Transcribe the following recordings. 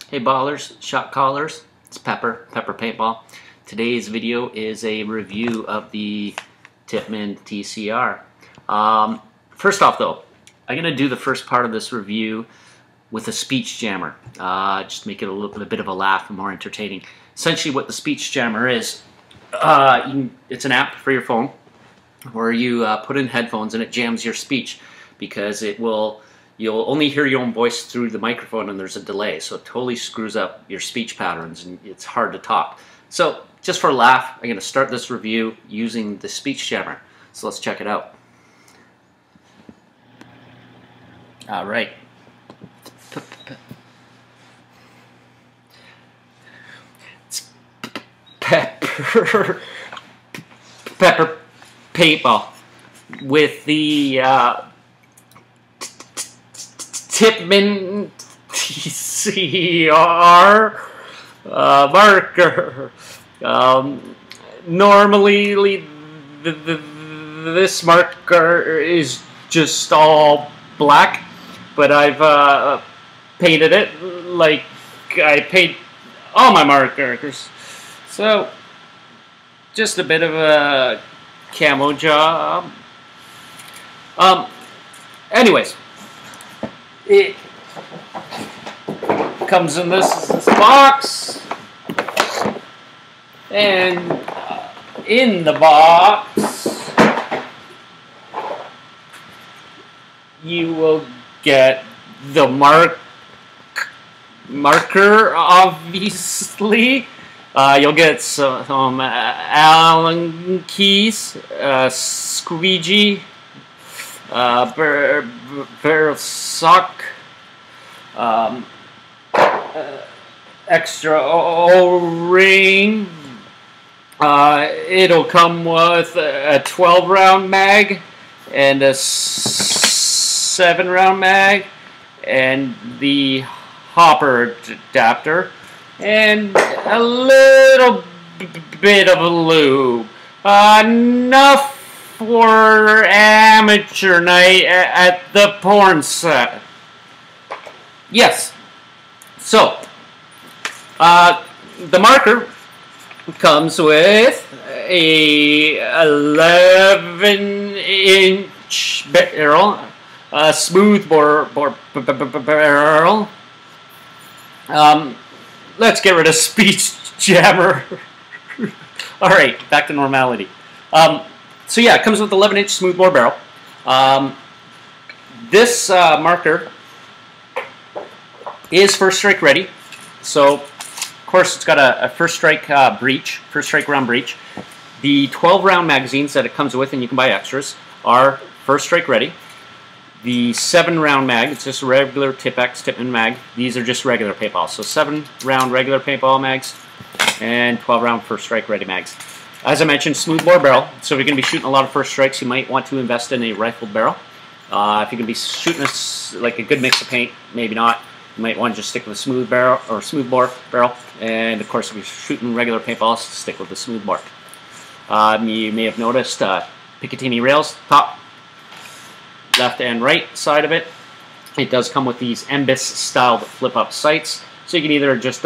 Hey ballers, shot callers, it's Pepper Paintball. Today's video is a review of the Tippmann TCR. First off though, I'm going to do the first part of this review with a speech jammer. Just make it a bit of a laugh and more entertaining. Essentially what the speech jammer is, it's an app for your phone where you put in headphones and it jams your speech because you'll only hear your own voice through the microphone and there's a delay, so it totally screws up your speech patterns and it's hard to talk. So just for a laugh, I'm going to start this review using the speech jammer. So let's check it out. Alright. It's Pepper Paintball with the Tippmann TCR marker. Normally this marker is just all black, but I've painted it like I paint all my markers. So just a bit of a camo job. Anyways, it comes in this box, and in the box you will get the marker, obviously. You'll get some Allen keys, squeegee, barrel sock, extra O-ring. It'll come with a 12-round mag and a 7-round mag and the hopper adapter and a little bit of lube. Enough for amateur night at the porn set. Yes. So, the marker comes with a 11-inch barrel, a smooth bore barrel. Let's get rid of speech jammer. All right, back to normality. So yeah, it comes with 11-inch smooth bore barrel. This marker is first strike ready. So, of course, it's got a first strike breech, first strike round breech. The 12-round magazines that it comes with, and you can buy extras, are first strike ready. The 7-round mag, it's just a regular Tippmann mag. These are just regular paintballs. So 7-round regular paintball mags and 12-round first strike ready mags. As I mentioned, smooth bore barrel. So if you're going to be shooting a lot of first strikes, you might want to invest in a rifled barrel. If you're going to be shooting like a good mix of paint, maybe not. You might want to just stick with a smooth barrel or smooth bore barrel. And of course, if you're shooting regular paintballs, stick with the smooth bore. You may have noticed Picatinny rails, top, left and right side of it. It does come with these unbiased styled flip-up sights. So you can either just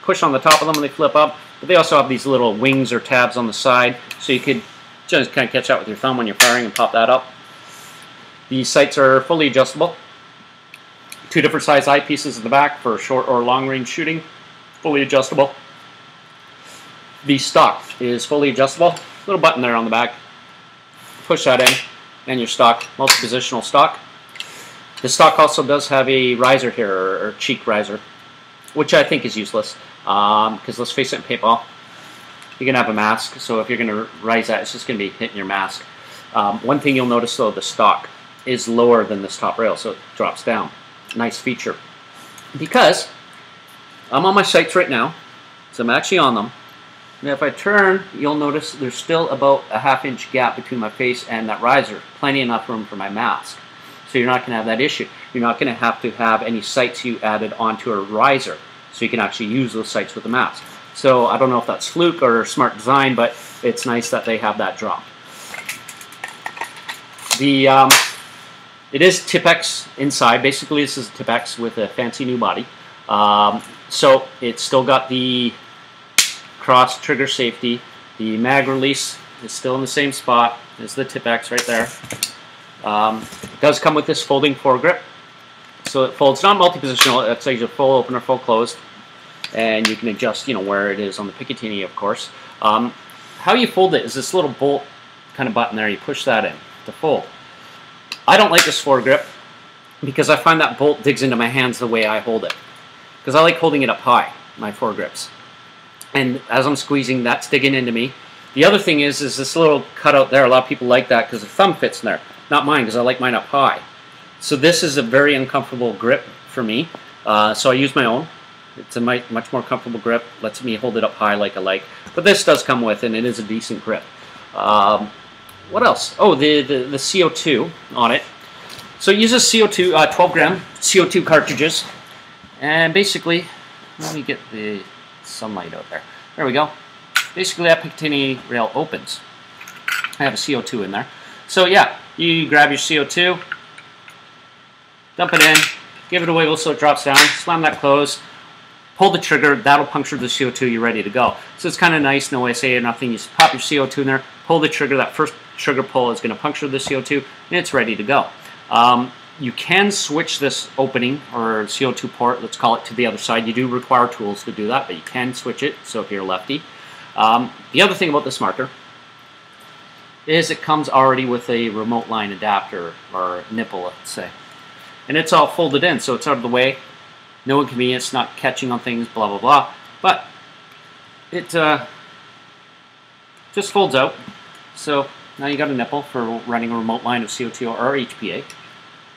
push on the top of them and they flip up, but they also have these little wings or tabs on the side, so you could just kind of catch that with your thumb when you're firing and pop that up. These sights are fully adjustable. 2 different size eyepieces in the back for short or long range shooting, fully adjustable. The stock is fully adjustable. Little button there on the back. Push that in, and your stock, multi-positional stock. The stock also does have a riser here, or cheek riser, which I think is useless, because let's face it, in paintball, you're going to have a mask, so if you're going to rise that, it's just going to be hitting your mask. One thing you'll notice though, the stock is lower than this top rail, so it drops down. Nice feature. Because I'm on my sights right now, so I'm actually on them. And if I turn, you'll notice there's still about a ½ inch gap between my face and that riser. Plenty enough room for my mask. So you're not going to have that issue. You're not going to have any sights you added onto a riser. So you can actually use those sights with the mask. So I don't know if that's fluke or smart design, but it's nice that they have that drop. It is Tipp-X inside. Basically, this is Tipp-X with a fancy new body. So it's still got the cross trigger safety. The mag release is still in the same spot as the Tipp-X right there. It does come with this folding foregrip. So it folds, not multi-positional, it's either full open or full closed. And you can adjust, you know, where it is on the Picatinny, of course. How you fold it is this little bolt kind of button there. You push that in to fold. I don't like this foregrip because I find that bolt digs into my hands the way I hold it. Because I like holding it up high, my foregrips. And as I'm squeezing, that's digging into me. The other thing is this little cutout there. A lot of people like that because the thumb fits in there. Not mine, because I like mine up high. So this is a very uncomfortable grip for me. So I use my own. It's a much more comfortable grip. Lets me hold it up high like I like. But this does come with, and it is a decent grip. What else? Oh, the CO2 on it. So it uses CO2, 12 gram CO2 cartridges. And basically, let me get the sunlight out there. There we go. Basically, that Picatinny rail opens. I have a CO2 in there. So yeah, you grab your CO2, dump it in, give it a wiggle so it drops down, slam that closed, pull the trigger, that'll puncture the CO2, you're ready to go. So it's kind of nice, no way or nothing. You just pop your CO2 in there, pull the trigger, that first trigger pull is going to puncture the CO2, and it's ready to go. You can switch this opening, or CO2 port, let's call it, to the other side. You do require tools to do that, but you can switch it, so if you're a lefty. The other thing about this marker is it comes already with a remote line adapter, or nipple, let's say. And it's all folded in, so it's out of the way. No inconvenience, not catching on things, blah, blah, blah. But it just folds out. So now you got a nipple for running a remote line of CO2 or HPA.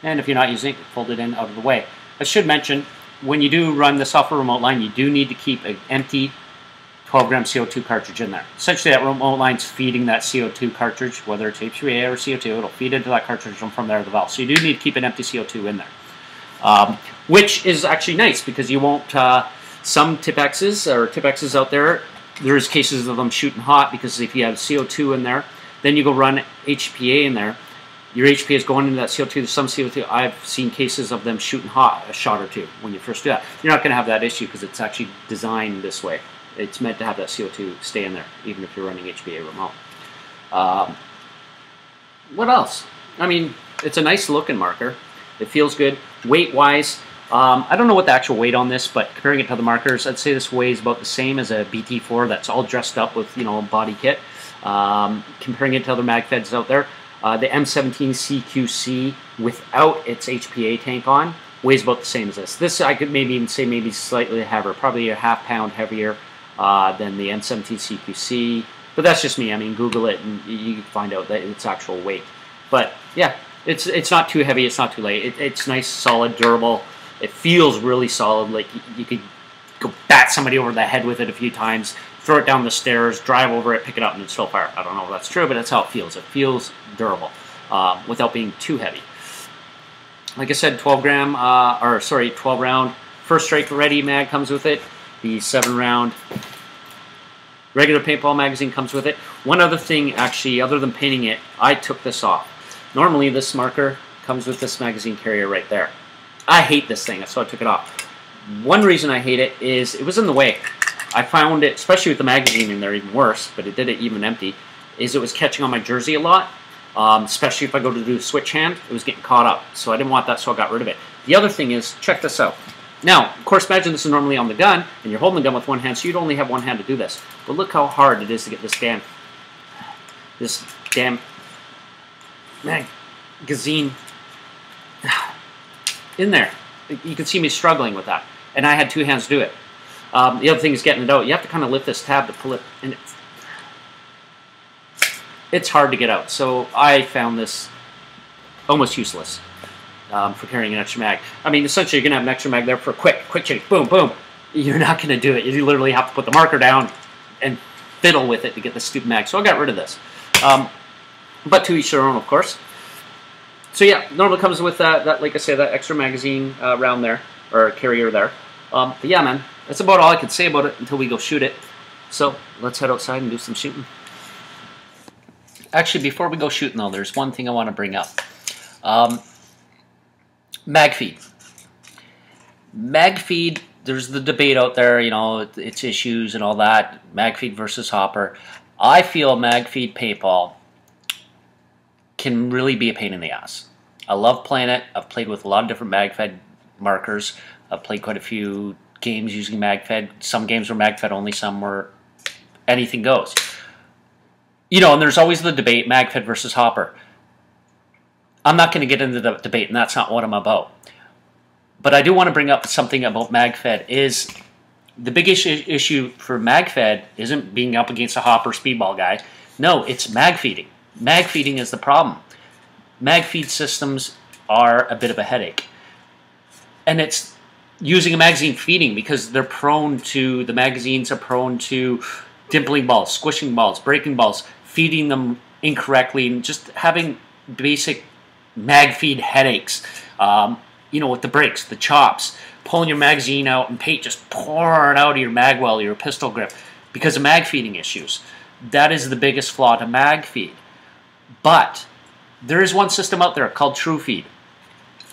And if you're not using it, fold it in out of the way. I should mention, when you do run this off a remote line, you do need to keep an empty 12 gram CO2 cartridge in there. Essentially, that remote line's feeding that CO2 cartridge, whether it's HPA or CO2, it'll feed into that cartridge and from there to the valve. So you do need to keep an empty CO2 in there. Which is actually nice because you won't, some Tipp-X's or Tipp-X's out there, there's cases of them shooting hot because if you have CO2 in there, then you go run HPA in there, your HPA is going into that CO2, there's some CO2, I've seen cases of them shooting hot a shot or two when you first do that. You're not going to have that issue because it's actually designed this way. It's meant to have that CO2 stay in there, even if you're running HPA remote. What else? I mean, it's a nice looking marker. It feels good. Weight-wise, I don't know what the actual weight on this, but comparing it to the markers, I'd say this weighs about the same as a BT4 that's all dressed up with, you know, a body kit. Comparing it to other mag feds out there, the M17 CQC without its HPA tank on weighs about the same as this. This I could maybe even say maybe slightly heavier, probably a ½ pound heavier than the M17 CQC. But that's just me. I mean, Google it and you can find out that its actual weight. But yeah, it's not too heavy, it's not too light. It's nice, solid, durable. It feels really solid. Like you could go bat somebody over the head with it a few times, throw it down the stairs, drive over it, pick it up, and it's still fire. I don't know if that's true, but that's how it feels. It feels durable without being too heavy. Like I said, 12 round first strike ready mag comes with it. The 7-round regular paintball magazine comes with it. One other thing, actually, other than painting it, I took this off. Normally, this marker comes with this magazine carrier right there. I hate this thing, so I took it off. One reason I hate it is it was in the way. I found it, especially with the magazine in there, even worse, but it did it even empty, is it was catching on my jersey a lot. Especially if I go to do a switch hand, it was getting caught up. So I didn't want that, so I got rid of it. The other thing is, check this out. Now, of course, imagine this is normally on the gun, and you're holding the gun with one hand, so you'd only have one hand to do this. But look how hard it is to get this damn magazine in there. You can see me struggling with that. And I had two hands to do it. The other thing is getting it out. You have to kind of lift this tab to pull it, and it's hard to get out. So I found this almost useless for carrying an extra mag. I mean, essentially, you're going to have an extra mag there for a quick change. Boom, boom. You're not going to do it. You literally have to put the marker down and fiddle with it to get the stupid mag. So I got rid of this. But to each their own, of course. So yeah, normally comes with that, like I said, that extra magazine round there, or carrier there. But yeah, man, that's about all I can say about it until we go shoot it. So let's head outside and do some shooting. Actually, before we go shooting though, there's one thing I want to bring up. Mag feed. Mag feed there's the debate out there, you know, its issues and all that, mag feed versus hopper. I feel mag feed paintball can really be a pain in the ass. I love playing it. I've played with a lot of different mag fed markers. I've played quite a few games using mag fed. Some games were mag fed only, some were anything goes. You know, and there's always the debate, mag fed versus hopper. I'm not going to get into the debate, and that's not what I'm about. But I do want to bring up something about MagFed. Is the big issue for MagFed isn't being up against a hopper speedball guy. No, it's mag feeding. Mag feeding is the problem. Mag feed systems are a bit of a headache. And it's using a magazine feeding because they're prone to, the magazines are prone to dimpling balls, squishing balls, breaking balls, feeding them incorrectly, and just having basic mag feed headaches. You know, with the brakes, the chops, pulling your magazine out and paint just pouring out of your mag well, your pistol grip, because of mag feeding issues. That is the biggest flaw to mag feed. But there is one system out there called True Feed.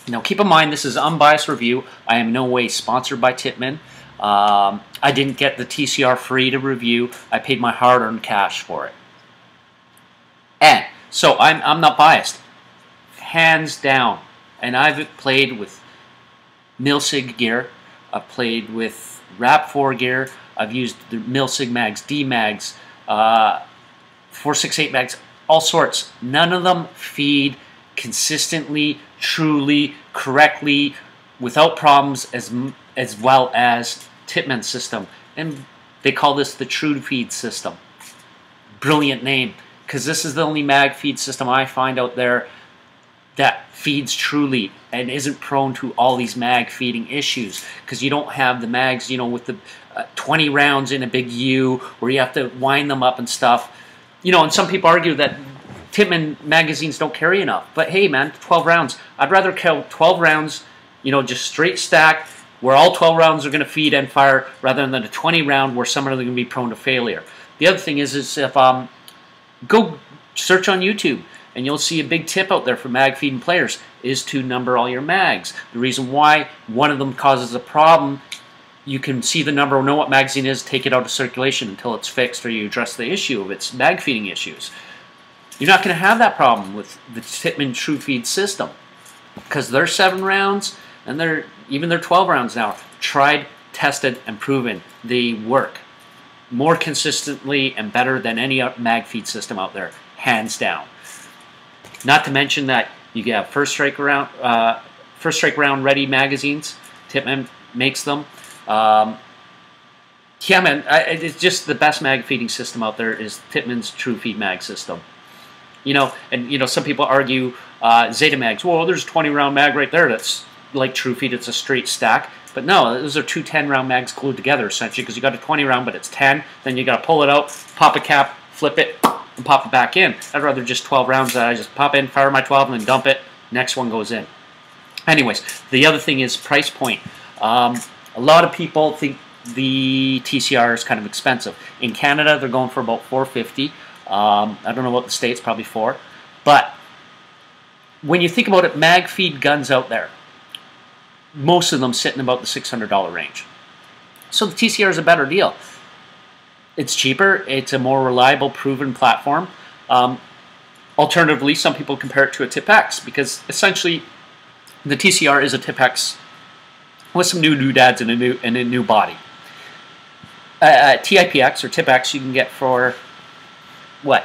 Now keep in mind, this is unbiased review. I am in no way sponsored by Tippmann. I didn't get the TCR free to review. I paid my hard-earned cash for it. And so I'm not biased. Hands down. And I've played with Milsig gear. I've played with RAP4 gear. I've used the Milsig mags, D mags, 468 mags, all sorts. None of them feed consistently, truly, correctly, without problems, as well as Tippmann's system. And they call this the True Feed system. Brilliant name, because this is the only mag feed system I find out there that feeds truly and isn't prone to all these mag feeding issues, because you don't have the mags, you know, with the 20 rounds in a big U where you have to wind them up and stuff. You know, and some people argue that Tippmann magazines don't carry enough. But hey, man, 12 rounds. I'd rather kill 12 rounds, you know, just straight stack, where all 12 rounds are going to feed and fire, rather than a 20 round where some of them are going to be prone to failure. The other thing is if go search on YouTube, and you'll see a big tip out there for mag feeding players is to number all your mags. The reason why one of them causes a problem, you can see the number, know what magazine is, take it out of circulation until it's fixed or you address the issue of its mag feeding issues. You're not going to have that problem with the Tippmann True Feed system, because they're 7 rounds and they're 12 rounds now. Tried, tested, and proven. They work more consistently and better than any mag feed system out there, hands down. Not to mention that you have first strike round ready magazines. Tippmann makes them. Yeah, man, it's just the best mag feeding system out there is Tippmann's True Feed mag system. You know, and you know, some people argue Zeta mags. Well, there's a 20 round mag right there that's like True Feed. It's a straight stack. But no, those are 2 10 round mags glued together essentially, because you got a 20 round, but it's 10. Then you got to pull it out, pop a cap, flip it, and pop it back in. I'd rather just 12 rounds that I just pop in, fire my 12, and then dump it. Next one goes in. Anyways, the other thing is price point. A lot of people think the TCR is kind of expensive. In Canada, they're going for about $450. I don't know about the States, probably $4. But when you think about it, mag feed guns out there, most of them sitting about the $600 range. So the TCR is a better deal. It's cheaper. It's a more reliable, proven platform. Alternatively, some people compare it to a Tip-X, because essentially the TCR is a Tip-X with some new doodads and a new body. TIPX or Tip-X you can get for what,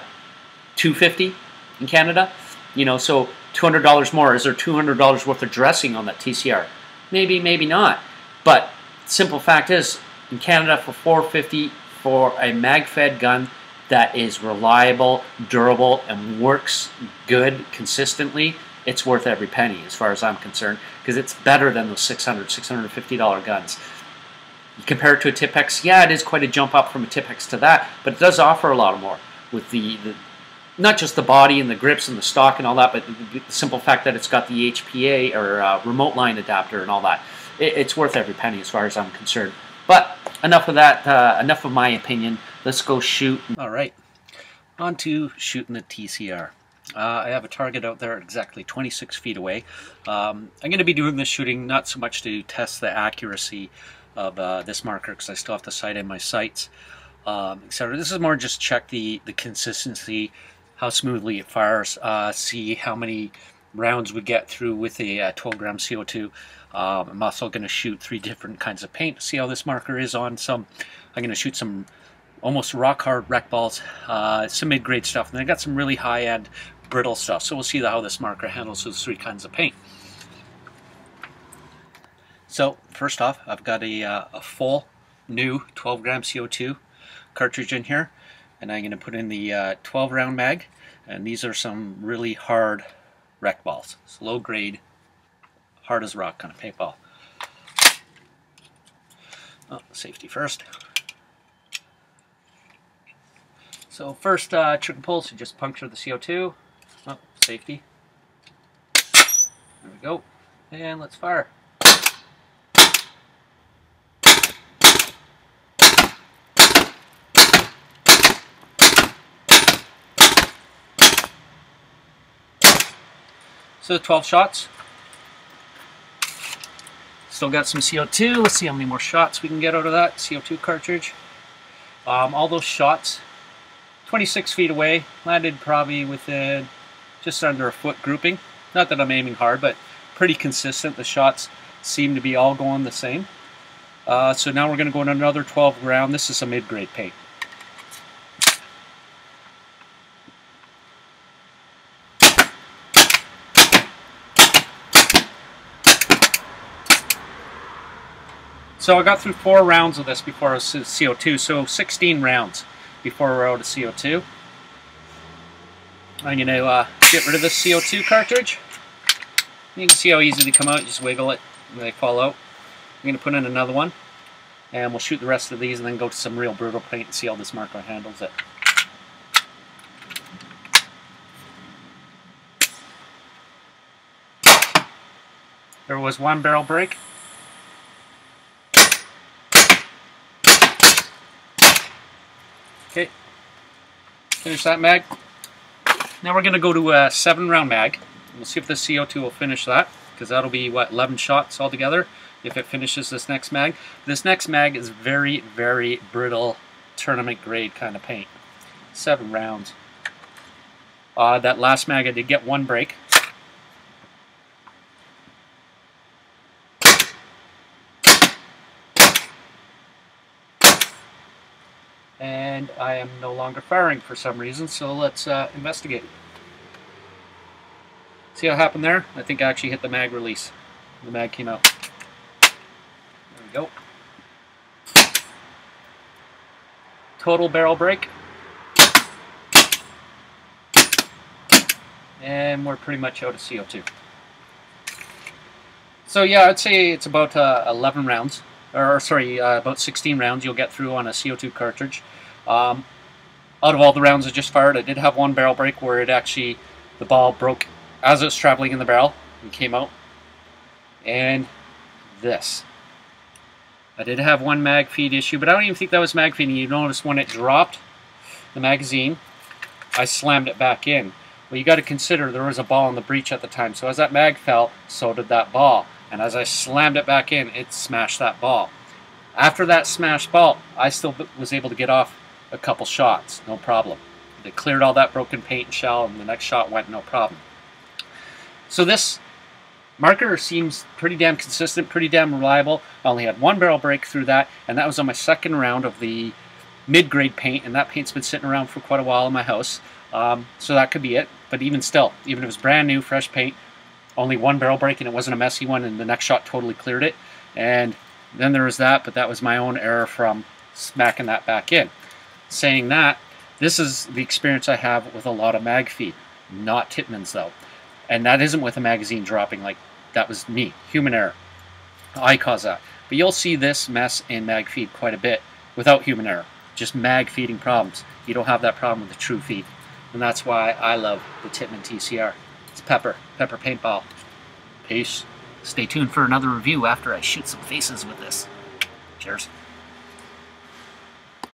$250 in Canada? You know, so $200 more. Is there $200 worth of dressing on that TCR? Maybe, maybe not. But simple fact is, in Canada for $450 for a mag-fed gun that is reliable, durable, and works good consistently, it's worth every penny as far as I'm concerned, because it's better than those $600, $650 guns. You compare it to a Tip-X, yeah, it is quite a jump up from a Tip-X to that, but it does offer a lot more with the not just the body and the grips and the stock and all that, but the simple fact that it's got the HPA or remote line adapter and all that. It's worth every penny as far as I'm concerned. But enough of that, enough of my opinion. Let's go shoot. All right, on to shooting the TCR. I have a target out there exactly 26 feet away. I'm going to be doing this shooting not so much to test the accuracy of this marker because I still have to sight in my sights, etc. This is more just check the consistency, how smoothly it fires, see how many rounds we get through with a 12 gram CO2. I'm also going to shoot 3 different kinds of paint to see how this marker is on some. I'm going to shoot some almost rock hard rec balls, some mid-grade stuff, and I got some really high-end brittle stuff. So we'll see how this marker handles those 3 kinds of paint. So first off, I've got a full new 12 gram CO2 cartridge in here, and I'm going to put in the 12 round mag, and these are some really hard rec balls. It's low grade, hard as rock kind of paintball. Oh, safety first. So first trick and pull, so just puncture the CO2. Oh, safety. There we go. And let's fire. So 12 shots. Still got some CO2. Let's see how many more shots we can get out of that CO2 cartridge. All those shots, 26 feet away, landed probably within just under a foot grouping. Not that I'm aiming hard, but pretty consistent. The shots seem to be all going the same. So now we're going to go in another 12 round. This is a mid-grade paint. So I got through 4 rounds of this before I was CO2, so 16 rounds before we're out of CO2. I'm going to get rid of this CO2 cartridge. You can see how easy they come out. You just wiggle it and they fall out. I'm going to put in another one, and we'll shoot the rest of these and then go to some real brutal paint and see how this marker handles it. There was 1 barrel break. Okay, finish that mag. Now we're going to go to a 7 round mag. We'll see if the CO2 will finish that, because that'll be, what, 11 shots altogether if it finishes this next mag. This next mag is very, very brittle, tournament grade kind of paint. 7 rounds. That last mag I did get 1 break. And I am no longer firing for some reason, so let's investigate. See what happened there? I think I actually hit the mag release. The mag came out. There we go. Total barrel break. And we're pretty much out of CO2. So yeah, I'd say it's about 11 rounds. Or sorry, about 16 rounds you'll get through on a CO2 cartridge. Out of all the rounds I just fired, I did have 1 barrel break where it actually, the ball broke as it was traveling in the barrel and came out. And this. I did have 1 mag feed issue, but I don't even think that was mag feeding. You notice when it dropped the magazine, I slammed it back in. Well, you got to consider there was a ball in the breech at the time, so as that mag fell, so did that ball. And as I slammed it back in, it smashed that ball. After that smashed ball, I still was able to get off a couple shots, no problem. They cleared all that broken paint and shell, and the next shot went no problem. So this marker seems pretty damn consistent, pretty damn reliable. I only had 1 barrel break through that, and that was on my 2nd round of the mid-grade paint, and that paint's been sitting around for quite a while in my house. So that could be it, but even still, even if it was brand new, fresh paint, only 1 barrel break and it wasn't a messy one, and the next shot totally cleared it. And then there was that, but that was my own error from smacking that back in. Saying that, this is the experience I have with a lot of mag feed, not Tippmann's though. And that isn't with a magazine dropping, like that was me, human error. I caused that. But you'll see this mess in mag feed quite a bit without human error. Just mag feeding problems. You don't have that problem with the true feed. And that's why I love the Tippmann TCR. It's pepper paintball. Peace. Stay tuned for another review after I shoot some faces with this. Cheers.